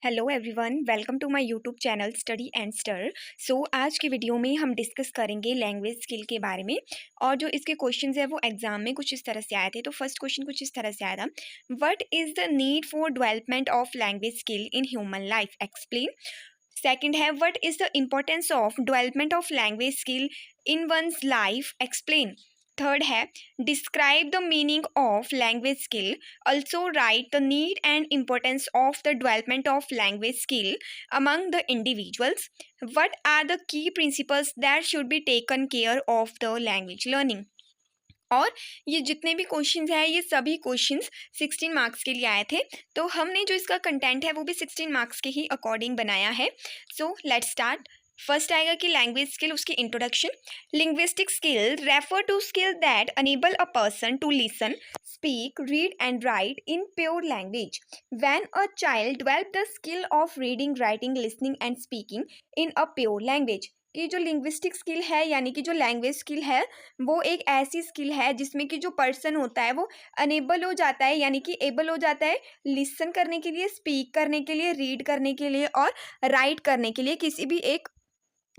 Hello everyone, welcome to my YouTube channel study and स्टर। आज की वीडियो में हम डिस्कस करेंगे लैंग्वेज स्किल के बारे में। और जो इसके क्वेश्चंस है वो एग्जाम में कुछ इस तरह से आए थे। तो फर्स्ट क्वेश्चन कुछ इस तरह से आया था, what is the need for development of language skill in human life, explain. Second है, what is the importance of development of language skill in one's life, explain. Third है, describe the meaning of language skill, also write the need and importance of the development of language skill among the individuals. What are the key principles that should be taken care of the language learning? और ये जितने भी questions हैं ये सभी questions 16 marks के लिए आए थे। तो हमने जो इसका कंटेंट है वो भी 16 मार्क्स के ही अकॉर्डिंग बनाया है। So let's start. फर्स्ट आएगा कि लैंग्वेज स्किल, उसकी introduction. Linguistic skill refer to skill that enable a person to listen, speak, read and write in pure language. When a child develop the skill of reading, writing, listening and speaking in a pure language, कि जो linguistic skill है यानी कि जो language skill है वो एक ऐसी स्किल है जिसमें कि जो पर्सन होता है वो अनेबल हो जाता है यानी कि एबल हो जाता है लिसन करने के लिए, स्पीक करने के लिए, रीड करने के लिए और राइट करने के लिए किसी भी एक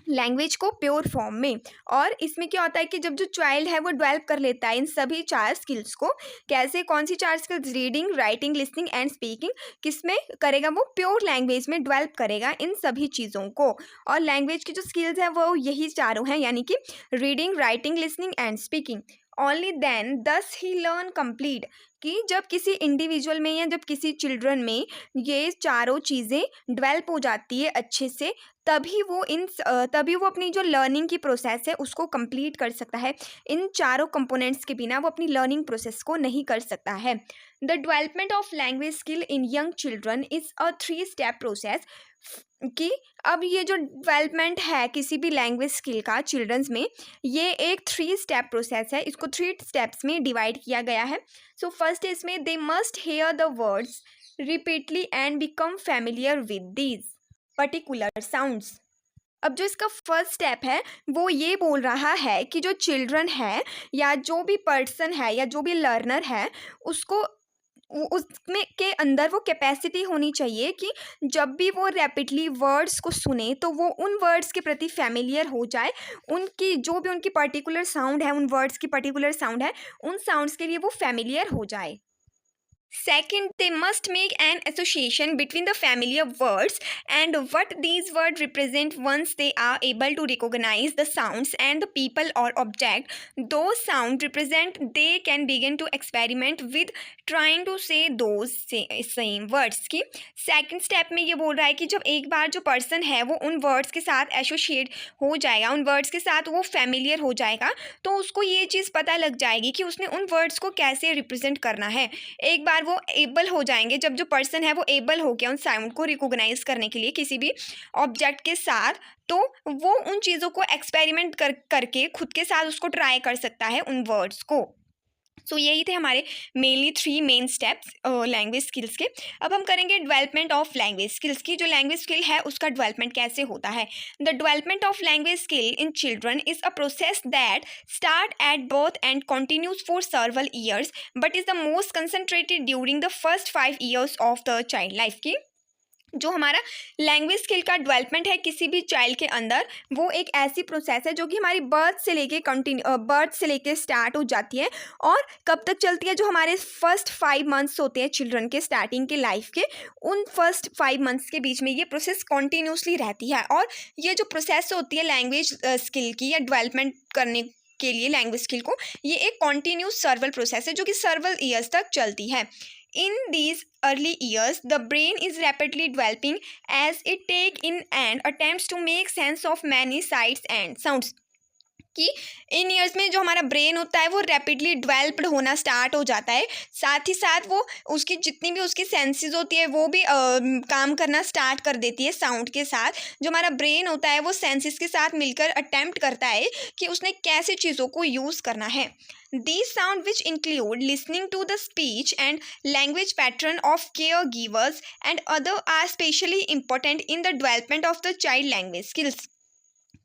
लैंग्वेज को प्योर फॉर्म में। और इसमें क्या होता है कि जब जो चाइल्ड है वो डेवलप कर लेता है इन सभी चार स्किल्स को। कैसे, कौन सी चार skills? Reading, writing, listening and speaking. किसमें करेगा? वो प्योर लैंग्वेज में डेवलप करेगा इन सभी चीज़ों को। और लैंग्वेज की जो स्किल्स हैं वो यही चारों हैं यानी कि reading, writing, listening and speaking. Only then दस ही लर्न कंप्लीट, कि जब किसी इंडिविजुअल में या जब किसी चिल्ड्रन में ये चारों चीज़ें डेवलप हो जाती है अच्छे से, तभी वो अपनी जो लर्निंग की प्रोसेस है उसको कंप्लीट कर सकता है। इन चारों कंपोनेंट्स के बिना वो अपनी लर्निंग प्रोसेस को नहीं कर सकता है। The development of language skill in young children is a 3 step process, कि अब ये जो डेवलपमेंट है किसी भी लैंग्वेज स्किल का चिल्ड्रंस में, ये एक 3 स्टेप प्रोसेस है। इसको 3 स्टेप्स में डिवाइड किया गया है। सो फर्स्ट इसमें they must hear the words repeatedly and become familiar with these particular sounds. अब जो इसका फर्स्ट स्टेप है वो ये बोल रहा है कि जो चिल्ड्रन है या जो भी पर्सन है या जो भी लर्नर है उसको उसमें के अंदर वो कैपेसिटी होनी चाहिए कि जब भी वो रैपिडली वर्ड्स को सुने तो वो उन वर्ड्स के प्रति फैमिलियर हो जाए। उनकी जो भी उनकी पर्टिकुलर साउंड है, उन वर्ड्स की पर्टिकुलर साउंड है, उन साउंड्स के लिए वो फैमिलियर हो जाए। Second, they must make an association between the familiar words and what these words represent. Once they are able to recognize the sounds and the people or object those sounds represent, they can begin to experiment with trying to say those same words की second step में ये बोल रहा है कि जब एक बार जो person है वो उन words के साथ associate हो जाएगा, उन words के साथ वो familiar हो जाएगा, तो उसको ये चीज़ पता लग जाएगी कि उसने उन words को कैसे represent करना है। एक बार वो एबल हो जाएंगे, जब जो पर्सन है वो एबल हो गया उन साउंड को रिकॉग्नाइज करने के लिए किसी भी ऑब्जेक्ट के साथ, तो वो उन चीज़ों को एक्सपेरिमेंट करके खुद के साथ उसको ट्राई कर सकता है उन वर्ड्स को। सो यही थे हमारे mainly 3 main steps language skills के। अब हम करेंगे डेवलपमेंट ऑफ लैंग्वेज स्किल्स की। जो लैंग्वेज स्किल है उसका डेवलपमेंट कैसे होता है। The development of language skill in children is a process that start at birth and continues for सर्वल years but is the most concentrated during the first 5 years of the child life की। जो हमारा language skill का development है किसी भी child के अंदर, वो एक ऐसी प्रोसेस है जो कि हमारी बर्थ से लेके स्टार्ट हो जाती है और कब तक चलती है। जो हमारे फर्स्ट 5 मंथ्स होते हैं चिल्ड्रन के स्टार्टिंग के लाइफ के, उन फर्स्ट 5 मंथ्स के बीच में ये प्रोसेस कॉन्टीन्यूसली रहती है। और ये जो प्रोसेस होती है लैंग्वेज स्किल की या डेवलपमेंट करने के लिए लैंग्वेज स्किल को, ये एक कॉन्टीन्यूस सर्वल प्रोसेस है जो कि सर्वल ईयर्स तक चलती है। In these early years, the brain is rapidly developing as it takes in and attempts to make sense of many sights and sounds. कि इन ईयर्स में जो हमारा ब्रेन होता है वो रैपिडली डेवलप्ड होना स्टार्ट हो जाता है। साथ ही साथ वो उसकी जितनी भी उसकी सेंसेस होती है वो भी काम करना स्टार्ट कर देती है साउंड के साथ। जो हमारा ब्रेन होता है वो सेंसेस के साथ मिलकर अटेम्प्ट करता है कि उसने कैसे चीज़ों को यूज़ करना है। These sound which include listening to the speech and language pattern of caregivers and other are especially important in the development of the child language skills.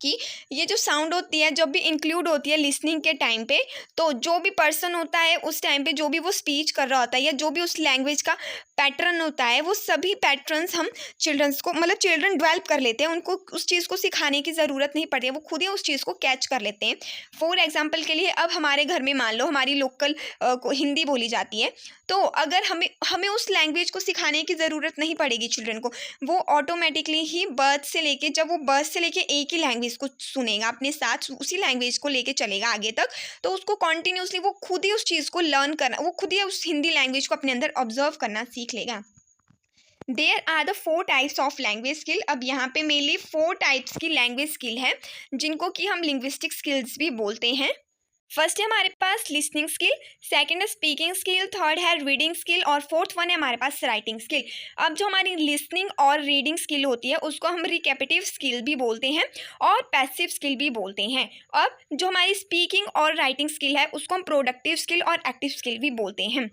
कि ये जो साउंड होती है जब भी इंक्लूड होती है लिसनिंग के टाइम पे, तो जो भी पर्सन होता है उस टाइम पे जो भी वो स्पीच कर रहा होता है या जो भी उस लैंग्वेज का पैटर्न होता है, वो सभी पैटर्न्स हम चिल्ड्रंस को मतलब चिल्ड्रन डेवलप कर लेते हैं, उनको उस चीज़ को सिखाने की ज़रूरत नहीं पड़ती है, वो खुद ही उस चीज़ को कैच कर लेते हैं। फॉर एग्जांपल के लिए अब हमारे घर में मान लो हमारी लोकल हिंदी बोली जाती है, तो अगर हमें हमें उस लैंग्वेज को सिखाने की ज़रूरत नहीं पड़ेगी चिल्ड्रन को, वो ऑटोमेटिकली ही जब वो बर्थ से लेके एक ही लैंग्वेज को सुनेगा अपने साथ, उसी लैंग्वेज को लेके चलेगा आगे तक, तो उसको कॉन्टिन्यूसली वो खुद ही उस चीज़ को लर्न करना, वो खुद ही उस हिंदी लैंग्वेज को अपने अंदर ऑब्जर्व करना सीख लेगा। There are the 4 types of language skill. अब यहाँ पे मेनली 4 टाइप्स की लैंग्वेज स्किल है, जिनको कि हम लिंग्विस्टिक स्किल्स भी बोलते हैं। फर्स्ट है हमारे पास लिसनिंग स्किल, सेकंड है स्पीकिंग स्किल, थर्ड है रीडिंग स्किल और फोर्थ वन है हमारे पास राइटिंग स्किल। अब जो हमारी लिसनिंग और रीडिंग स्किल होती है उसको हम रिकेपिटिव स्किल भी बोलते हैं और पैसिव स्किल भी बोलते हैं। अब जो हमारी स्पीकिंग और राइटिंग स्किल है उसको हम प्रोडक्टिव स्किल और एक्टिव स्किल भी बोलते हैं।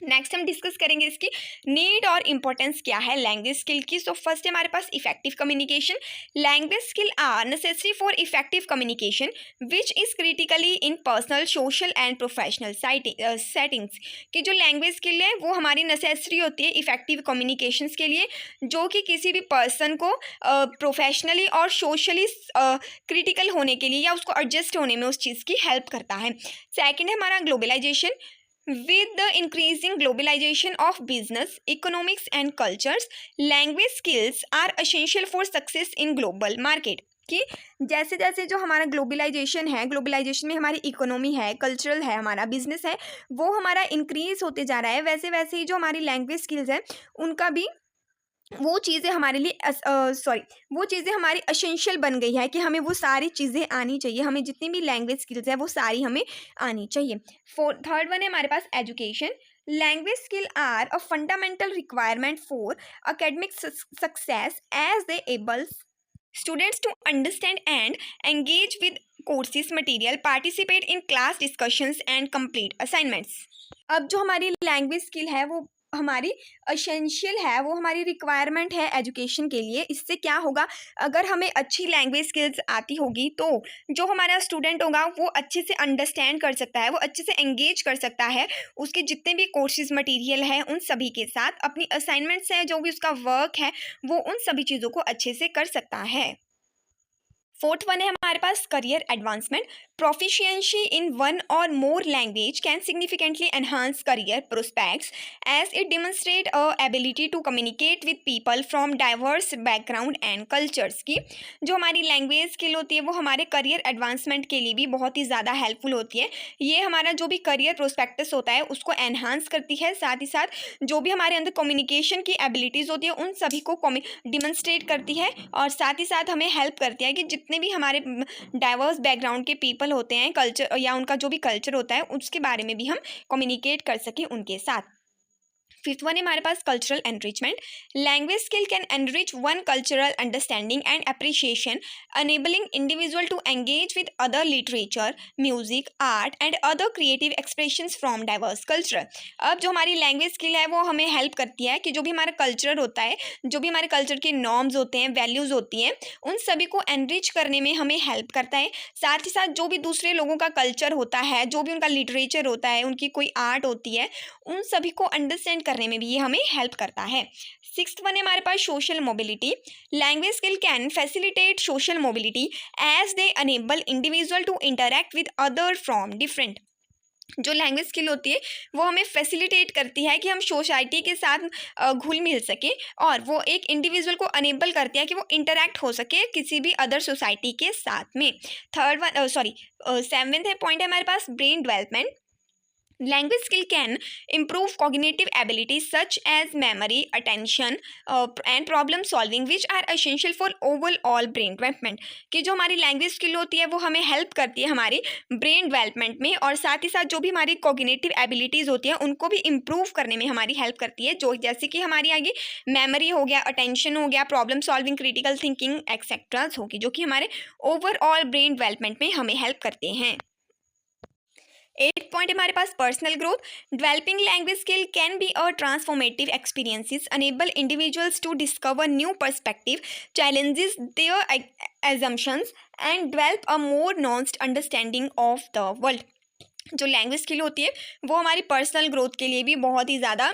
नेक्स्ट हम डिस्कस करेंगे इसकी नीड और इम्पोर्टेंस क्या है लैंग्वेज स्किल की। सो फर्स्ट है हमारे पास effective communication. Language skill are necessary for effective communication which is critically in personal social and professional settings. कि जो लैंग्वेज स्किल है वो हमारी नेसेसरी होती है इफेक्टिव कम्युनिकेशंस के लिए, जो कि किसी भी पर्सन को प्रोफेशनली और सोशली क्रिटिकल होने के लिए या उसको एडजस्ट होने में उस चीज़ की हेल्प करता है। सेकेंड है हमारा globalisation. With the increasing globalization of business, economics and cultures, language skills are essential for success in global market. कि जैसे जैसे जो हमारा ग्लोबलाइजेशन है, ग्लोबलाइजेशन में हमारी इकोनॉमी है, कल्चरल है, हमारा बिजनेस है, वो हमारा इंक्रीज होते जा रहा है, वैसे वैसे ही जो हमारी लैंग्वेज स्किल्स है उनका भी वो चीज़ें हमारे लिए वो चीज़ें हमारी एसेंशियल बन गई है कि हमें वो सारी चीज़ें आनी चाहिए, हमें जितनी भी लैंग्वेज स्किल्स है वो सारी हमें आनी चाहिए। थर्ड वन है हमारे पास education. Language skill are a fundamental requirement for academic success as they enables students to understand and engage with courses material, participate in class discussions and complete assignments. अब जो हमारी लैंग्वेज स्किल है वो हमारी essential है, वो हमारी requirement है एजुकेशन के लिए। इससे क्या होगा, अगर हमें अच्छी लैंग्वेज स्किल्स आती होगी तो जो हमारा स्टूडेंट होगा वो अच्छे से अंडरस्टैंड कर सकता है, वो अच्छे से एंगेज कर सकता है उसके जितने भी कोर्सेज मटेरियल हैं उन सभी के साथ, अपनी असाइनमेंट्स हैं, जो भी उसका वर्क है वो उन सभी चीज़ों को अच्छे से कर सकता है। फोर्थ वन है हमारे पास career advancement. Proficiency in one or more language can significantly enhance career prospects as it demonstrate a ability to communicate with people from diverse background and cultures. की जो हमारी लैंग्वेज स्किल होती है वो हमारे करियर एडवांसमेंट के लिए भी बहुत ही ज़्यादा हेल्पफुल होती है। ये हमारा जो भी करियर प्रोस्पेक्टस होता है उसको एनहांस करती है, साथ ही साथ जो भी हमारे अंदर कम्युनिकेशन की एबिलिटीज़ होती है उन सभी को डिमॉन्स्ट्रेट करती है, और साथ ही साथ हमें हेल्प करती है कि जितने भी हमारे डाइवर्स बैकग्राउंड के पीपल होते हैं, कल्चर या उनका जो भी कल्चर होता है उसके बारे में भी हम कम्युनिकेट कर सकें उनके साथ। फिफ्थ वन है हमारे पास cultural enrichment. Language skill can enrich one cultural understanding and appreciation, enabling individual to engage with other literature, music, art and other creative expressions from diverse culture. अब जो हमारी लैंग्वेज स्किल है वो हमें help करती है कि जो भी हमारा कल्चर होता है, जो भी हमारे कल्चर के नॉर्म्स होते हैं, वैल्यूज़ होती हैं, उन सभी को एनरिच करने में हमें हेल्प करता है। साथ ही साथ जो भी दूसरे लोगों का कल्चर होता है, जो भी उनका लिटरेचर होता है, उनकी कोई आर्ट होती है, उन सभी को अंडरस्टैंड करने में भी ये हमें हेल्प करता है। सिक्स्थ वन है हमारे पास social mobility. Language skill can facilitate social mobility as they enable individual to interact with other from different. जो लैंग्वेज स्किल होती है वो हमें फैसिलिटेट करती है कि हम सोसाइटी के साथ घुल मिल सके, और वो एक इंडिविजुअल को अनेबल करती है कि वो इंटरैक्ट हो सके किसी भी अदर सोसाइटी के साथ में। सेवेंथ है पॉइंट है हमारे पास brain development. Language skill can improve cognitive abilities such as memory, attention, and problem solving, which are essential for overall brain development। कि जो हमारी लैंग्वेज स्किल होती है वो हमें हेल्प करती है हमारी ब्रेन डेवलपमेंट में, और साथ ही साथ जो भी हमारी कॉग्निटिव एबिलिटीज़ होती हैं उनको भी इम्प्रूव करने में हमारी हेल्प करती है, जो जैसे कि हमारी आगे मेमोरी हो गया, अटेंशन हो गया, प्रॉब्लम सॉल्विंग, क्रिटिकल थिंकिंग एक्सेट्राज होगी, जो कि हमारे ओवरऑल ब्रेन डेवलपमेंट में हमें हेल्प करते हैं। 8th पॉइंट हमारे पास personal growth. Developing language skill can be a transformative experiences, enable individuals to discover new perspective, challenges their assumptions and develop a more nuanced understanding of the world. जो language skill होती है वो हमारी personal growth के लिए भी बहुत ही ज़्यादा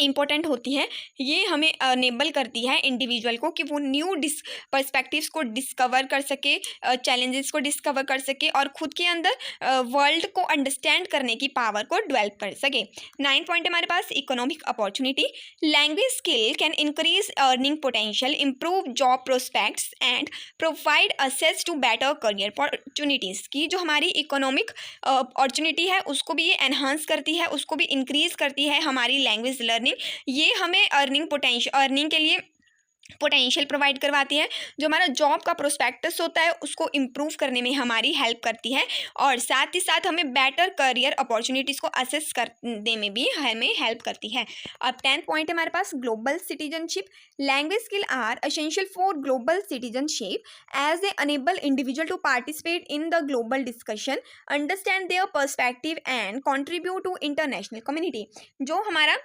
इम्पोर्टेंट होती हैं। ये हमें अनेबल करती है इंडिविजुअल को कि वो न्यू पर्सपेक्टिव्स को डिस्कवर कर सके, चैलेंजेस को डिस्कवर कर सके और खुद के अंदर वर्ल्ड को अंडरस्टैंड करने की पावर को डेवलप कर सके। 9 पॉइंट हमारे पास economic opportunity. Language skill can increase earning potential, improve job prospects and provide access to better career opportunities की जो हमारी इकोनॉमिक अपॉर्चुनिटी है उसको भी ये एनहांस करती है, उसको भी इंक्रीज करती है हमारी लैंग्वेज लर्निंग। ये हमें अर्निंग के लिए पोटेंशियल प्रोवाइड करवाती है। जो हमारा जॉब का प्रोस्पेक्टस होता है उसको इम्प्रूव करने में हमारी हेल्प करती है और साथ ही साथ हमें बेटर करियर अपॉर्चुनिटीज़ को असेस करने में भी हमें हेल्प करती है। अब 10 पॉइंट हमारे पास global citizenship. Language skill are essential for global citizenship as a enable individual to participate in the global discussion, understand their perspective and contribute to international community. जो हमारा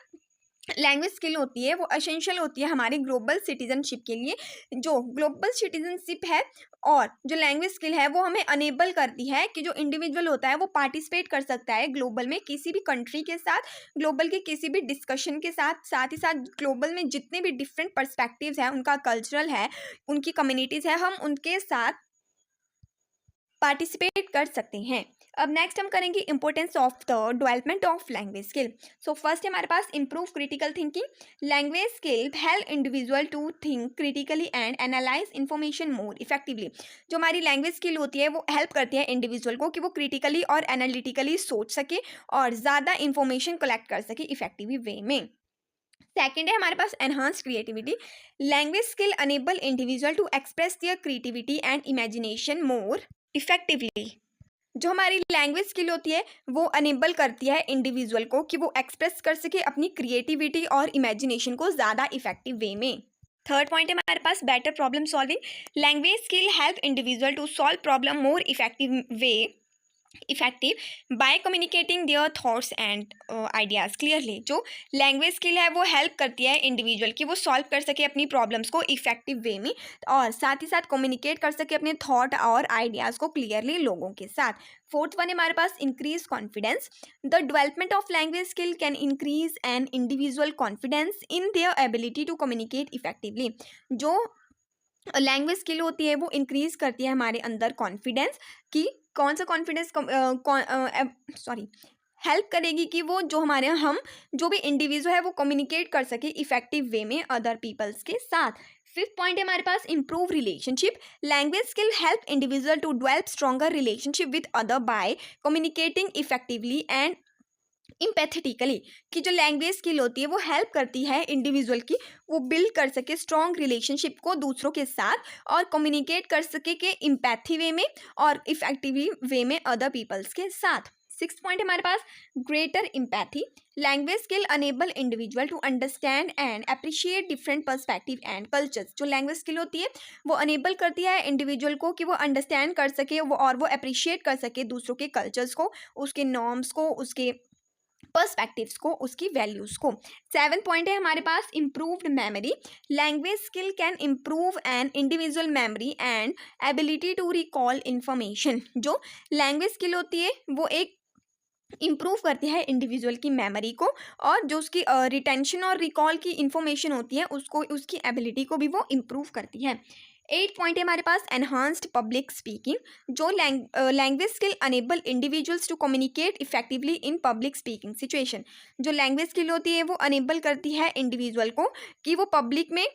लैंग्वेज स्किल होती है वो एसेंशियल होती है हमारी ग्लोबल सिटीजनशिप के लिए। जो ग्लोबल सिटीजनशिप है और जो लैंग्वेज स्किल है वो हमें अनेबल करती है कि जो इंडिविजुअल होता है वो पार्टिसिपेट कर सकता है ग्लोबल में किसी भी कंट्री के साथ, ग्लोबल के किसी भी डिस्कशन के साथ, साथ ही साथ ग्लोबल में जितने भी डिफरेंट पर्सपेक्टिव्स हैं, उनका कल्चरल है, उनकी कम्युनिटीज़ है, हम उनके साथ पार्टिसिपेट कर सकते हैं। अब नेक्स्ट हम करेंगे importance of the development of language skill. So first हमारे पास improve critical thinking. Language skill help individual to think critically and analyse information more effectively. जो हमारी लैंग्वेज स्किल होती है वो हेल्प करती है इंडिविजुअल को कि वो क्रिटिकली और एनालिटिकली सोच सके और ज़्यादा इंफॉर्मेशन कलेक्ट कर सके इफेक्टिव वे में। सेकेंड है हमारे पास enhance creativity. Language skill enable individual to express their creativity and imagination more effectively. जो हमारी लैंग्वेज स्किल होती है वो अनेबल करती है इंडिविजुअल को कि वो एक्सप्रेस कर सके अपनी क्रिएटिविटी और इमेजिनेशन को ज़्यादा इफेक्टिव वे में। थर्ड पॉइंट है हमारे पास better problem solving. Language skill help individual to solve problem more effective by communicating their thoughts and ideas clearly. जो लैंग्वेज स्किल है वो हेल्प करती है इंडिविजुअल की वो सॉल्व कर सके अपनी प्रॉब्लम्स को इफेक्टिव वे में और साथ ही साथ कम्युनिकेट कर सके अपने थॉट और आइडियाज़ को क्लियरली लोगों के साथ। फोर्थ वन है हमारे पास increase confidence. The development of language skill can increase an individual confidence in their ability to communicate effectively. जो लैंग्वेज स्किल होती है वो इंक्रीज करती है हमारे अंदर कॉन्फिडेंस की। कौन सा कॉन्फिडेंस हेल्प करेगी कि वो जो हमारे हम जो भी इंडिविजुअल है वो कम्युनिकेट कर सके इफेक्टिव वे में अदर पीपल्स के साथ। फिफ्थ पॉइंट है हमारे पास improve relationship. Language skill help individual to develop stronger relationship with other by communicating effectively and empathetically. कि जो लैंग्वेज स्किल होती है वो हेल्प करती है इंडिविजुअल की वो बिल्ड कर सके स्ट्रॉन्ग रिलेशनशिप को दूसरों के साथ और कम्युनिकेट कर सके कि इम्पैथी वे में और इफेक्टिवली वे में अदर पीपल्स के साथ। सिक्स पॉइंट हमारे पास greater empathy. Language skill enable individual to understand and appreciate different perspective and cultures. जो लैंग्वेज स्किल होती है वो अनेबल करती है इंडिविजुअल को कि वो अंडरस्टैंड कर सके वो और वो अप्रिशिएट कर सके दूसरों के कल्चर्स को, उसके नॉर्म्स को, उसके पर्सपेक्टिव्स को, उसकी वैल्यूज़ को। सेवन पॉइंट है हमारे पास improved memory. Language skill can improve an individual memory and ability to recall information. जो लैंग्वेज स्किल होती है वो एक इम्प्रूव करती है इंडिविजुअल की मेमोरी को और जो उसकी रिटेंशन और रिकॉल की इंफॉर्मेशन होती है उसको, उसकी एबिलिटी को भी वो इम्प्रूव करती है। एट पॉइंट है हमारे पास एनहांस्ड पब्लिक स्पीकिंग। जो language skill enable individuals to communicate effectively in public speaking situation. जो लैंग्वेज स्किल होती है वो अनेबल करती है इंडिविजुअल को कि वो पब्लिक में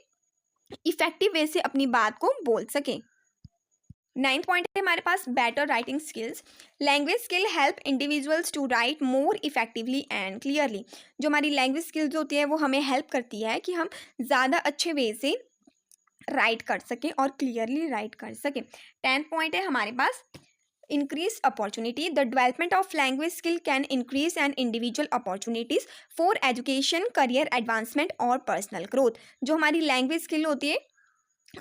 इफेक्टिव वे से अपनी बात को बोल सके। नाइन्थ पॉइंट है हमारे पास better writing skills. Language skill help individuals to write more effectively and clearly. जो हमारी लैंग्वेज स्किल्स होती है वो हमें हेल्प करती है कि हम ज़्यादा अच्छे वे से राइट कर सकें और क्लियरली राइट कर सकें। 10th पॉइंट है हमारे पास increase opportunity. The development of language skill can increase an individual opportunities for education, career advancement और पर्सनल ग्रोथ। जो हमारी लैंग्वेज स्किल होती है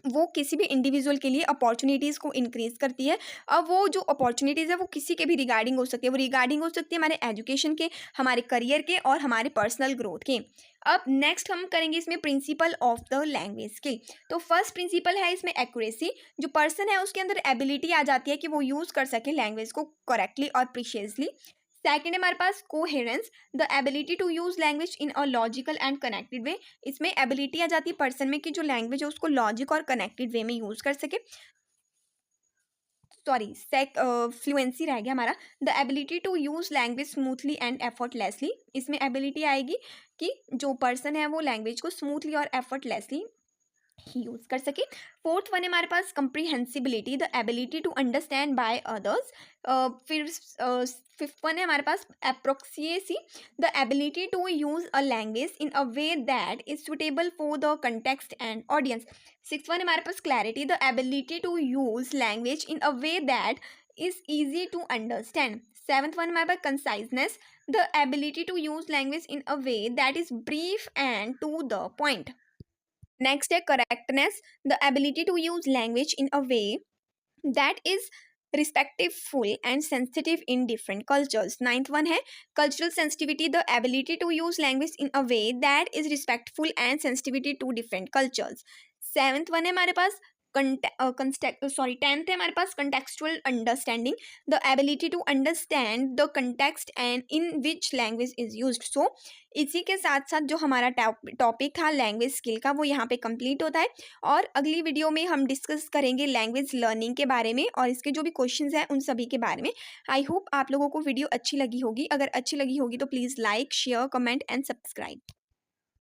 वो किसी भी इंडिविजुअल के लिए अपॉर्चुनिटीज़ को इंक्रीज़ करती है। अब वो जो अपॉर्चुनिटीज़ है वो किसी के भी रिगार्डिंग हो सकती है, वो रिगार्डिंग हो सकती है हमारे एजुकेशन के, हमारे करियर के और हमारे पर्सनल ग्रोथ के। अब नेक्स्ट हम करेंगे इसमें principle of the language skill. तो फर्स्ट प्रिंसिपल है इसमें एक्यूरेसी। जो पर्सन है उसके अंदर एबिलिटी आ जाती है कि वो यूज़ कर सके लैंग्वेज को करेक्टली और प्रिशियसली। सेकंड है हमारे पास coherence, the ability to use language in a logical and connected way. इसमें एबिलिटी आ जाती है पर्सन में कि जो लैंग्वेज है उसको लॉजिक और कनेक्टेड वे में यूज कर सके। सॉरी, फ्लुएंसी रह गया हमारा। The ability to use language smoothly and effortlessly. इसमें एबिलिटी आएगी कि जो पर्सन है वो लैंग्वेज को स्मूथली और एफर्टलेसली यूज कर सके। फोर्थ वन है हमारे पास comprehensibility, the ability to understand by others. फिर फिफ्थ वन है हमारे पास appropriacy, the ability to use a language in a way that is suitable for the context and audience. Six one है हमारे पास clarity, the ability to use language in a way that is easy to understand. Seventh one हमारे पास conciseness, the ability to use language in a way that is brief and to the point. Next है correctness, the ability to use language in a way that is respectful and sensitive in different cultures. Ninth one है cultural sensitivity, the ability to use language in a way that is respectful and sensitivity to different cultures. Seventh one है हमारे पास tenth है हमारे पास contextual understanding, the ability to understand the context and in which language is used. So इसी के साथ साथ जो हमारा टॉपिक था लैंग्वेज स्किल का वो यहाँ पे कंप्लीट होता है। और अगली वीडियो में हम डिस्कस करेंगे लैंग्वेज लर्निंग के बारे में और इसके जो भी क्वेश्चंस हैं उन सभी के बारे में। आई होप आप लोगों को वीडियो अच्छी लगी होगी। अगर अच्छी लगी होगी तो please like share comment and subscribe.